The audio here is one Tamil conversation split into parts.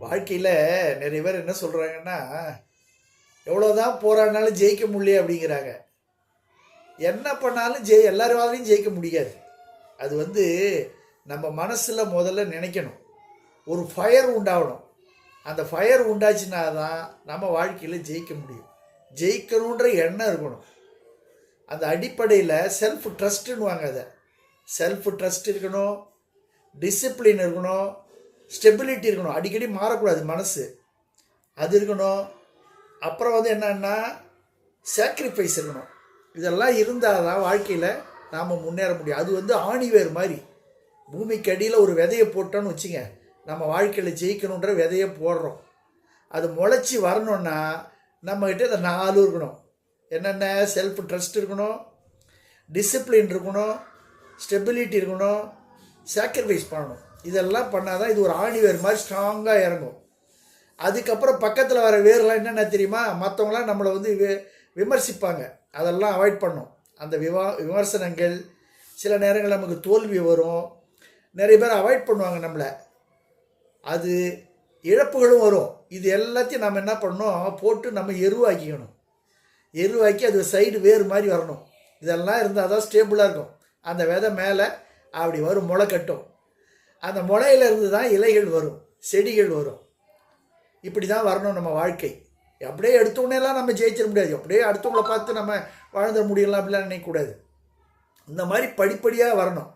வாழ்க்கையில் நிறைய பேர் என்ன சொல்கிறாங்கன்னா, எவ்வளோதான் போராடினாலும் ஜெயிக்க முடியல அப்படிங்கிறாங்க. என்ன பண்ணாலும் எல்லாராலையும் ஜெயிக்க முடியாது. அது நம்ம மனசில் முதல்ல நினைக்கணும். ஒரு ஃபயர் உண்டாகணும். அந்த ஃபயர் உண்டாச்சுன்னா தான் நம்ம வாழ்க்கையில் ஜெயிக்க முடியும். ஜெயிக்கணுன்ற எண்ணம் இருக்கணும். அந்த அடிப்படையில் செல்ஃப் ட்ரஸ்ட்டுன்னுவாங்க. அதை செல்ஃப் ட்ரஸ்ட் இருக்கணும், டிசிப்ளின் இருக்கணும், ஸ்டெபிலிட்டி இருக்கணும். அடிக்கடி மாறக்கூடாது மனசு, அது இருக்கணும். அப்புறம் என்னன்னா சாக்ரிஃபைஸ் இருக்கணும். இதெல்லாம் இருந்தால் தான் வாழ்க்கையில் நாம் முன்னேற முடியும். அது ஆணிவேர் மாதிரி. பூமிக்கு அடியில் ஒரு விதையை போட்டோன்னு வச்சுங்க, நம்ம வாழ்க்கையில் ஜெயிக்கணுன்ற விதையை போடுறோம். அது முளைச்சி வரணுன்னா நம்மக்கிட்ட இந்த 4 இருக்கணும். என்னென்ன? செல்ஃப் ட்ரஸ்ட் இருக்கணும், டிசிப்ளின் இருக்கணும், ஸ்டெபிலிட்டி இருக்கணும், சாக்ரிஃபைஸ் பண்ணணும். இதெல்லாம் பண்ணால் தான் இது ஒரு ஆணிவேர் மாதிரி ஸ்ட்ராங்காக இறங்கும். அதுக்கப்புறம் பக்கத்தில் வர வேர்லாம் என்னென்ன தெரியுமா? மற்றவங்களாம் நம்மளை விமர்சிப்பாங்க. அதெல்லாம் அவாய்ட் பண்ணும். அந்த விமர்சனங்கள் சில நேரங்கள் நமக்கு தோல்வி வரும். நிறைய பேர் அவாய்ட் பண்ணுவாங்க நம்மளை. அது இழப்புகளும் வரும். இது எல்லாத்தையும் நம்ம என்ன பண்ணணும்? போட்டு நம்ம எருவாக்கிக்கணும். எருவாக்கி அது சைடு வேறு மாதிரி வரணும். இதெல்லாம் இருந்தால் தான் ஸ்டேபிளாக இருக்கும். அந்த விதை மேலே அப்படி வரும், முளை கட்டும். அந்த முளையிலேருந்து தான் இலைகள் வரும், செடிகள் வரும். இப்படி தான் வரணும் நம்ம வாழ்க்கை. அப்படியே எடுத்தோடனேலாம் நம்ம ஜெயிச்சிட முடியாது. அப்படியே அடுத்தவங்களை பார்த்து நம்ம வாழ்ந்துட முடியலாம் அப்படிலாம் நினைக்கக்கூடாது. இந்த மாதிரி படிப்படியாக வரணும்.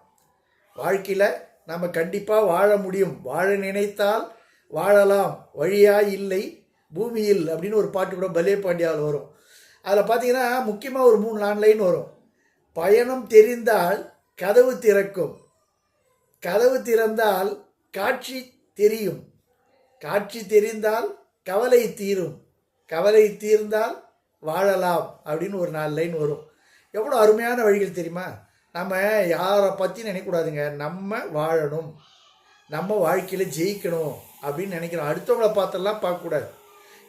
வாழ்க்கையில் நம்ம கண்டிப்பாக வாழ முடியும். வாழ நினைத்தால் வாழலாம், வழியா இல்லை பூமியில் அப்படின்னு ஒரு பாட்டு கூட பலே பாண்டியாவில் வரும். அதில் பார்த்தீங்கன்னா முக்கியமாக ஒரு 3-4 லைன் வரும். பயணம் தெரிந்தால் கதவு திறக்கும், கதவு திறந்தால் காட்சி தெரியும், காட்சி தெரிந்தால் கவலை தீரும், கவலை தீர்ந்தால் வாழலாம் அப்படின்னு ஒரு 4 லைன் வரும். எவ்வளோ அருமையான வழிகள் தெரியுமா? நம்ம யாரை பற்றி நினைக்கக்கூடாதுங்க. நம்ம வாழணும், நம்ம வாழ்க்கையில் ஜெயிக்கணும் அப்படின்னு நினைக்கிறோம். அடுத்தவங்களை பார்த்தெல்லாம் பார்க்கக்கூடாது.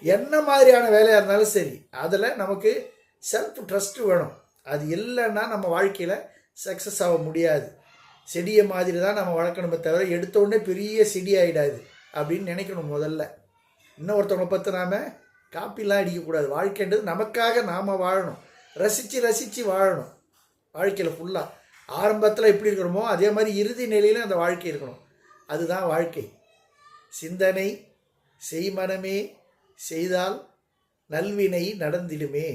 என்ன மாதிரியான வேலையாக இருந்தாலும் சரி, அதில் நமக்கு செல்ஃப் ட்ரஸ்ட்டு வேணும். அது இல்லைன்னா நம்ம வாழ்க்கையில் சக்ஸஸ் ஆக முடியாது. செடியை மாதிரி தான் நம்ம வளர்க்கணுமே தவிர எடுத்தோடனே பெரிய செடி ஆகிடாது அப்படின்னு நினைக்கணும் முதல்ல. இன்னொருத்தவங்களை பார்த்து நாம் காப்பிலாம் அடிக்கக்கூடாது. வாழ்க்கைன்றது நமக்காக நாம் வாழணும், ரசித்து ரசித்து வாழணும். வாழ்க்கையில் ஃபுல்லாக ஆரம்பத்தில் எப்படி இருக்கிறோமோ அதே மாதிரி இறுதி நிலையிலும் அந்த வாழ்க்கை இருக்கணும். அதுதான் வாழ்க்கை. சிந்தனை செய்மனமே செய்தால் நல்வினை நடந்திடுமே.